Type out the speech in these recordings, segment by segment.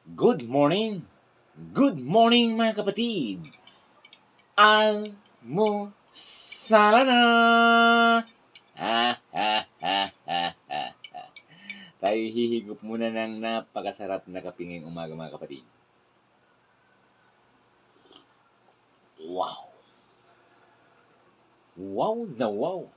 Good morning! Good morning mga kapatid! Almusala na! Tayo hihigop muna ng napakasarap na kapinging umaga mga kapatid. Wow! Wow na wow!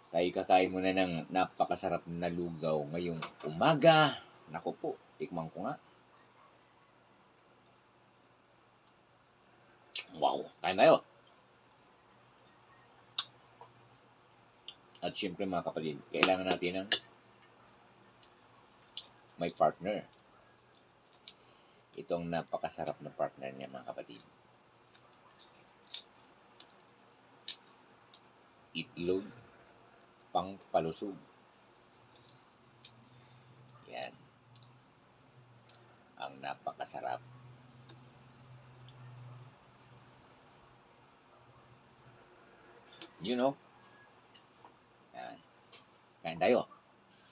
Tayo kakain muna ng napakasarap na lugaw ngayong umaga. Naku po, tikman ko nga. Wow, kain tayo. At syempre mga kapatid, kailangan natin ng may partner. Ito ang napakasarap na partner niya mga kapatid. Itlog pang palusog. Yan. Ang napakasarap. You know? Yan. Kain tayo.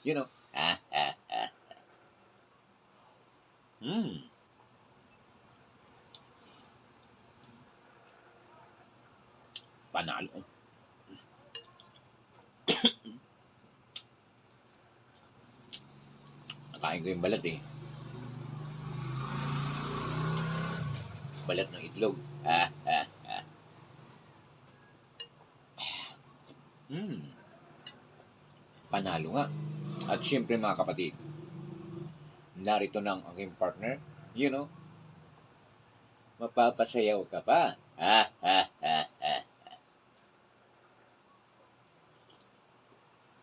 You know? Panalo. Nakain ko yung balat eh. Balat ng itlog. Panalo nga. At syempre mga kapatid, narito na ang aking partner. You know, mapapasayaw ka pa.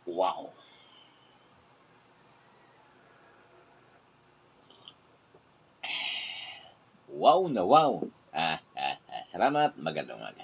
Wow. Wow na wow. Salamat. Magandang umaga.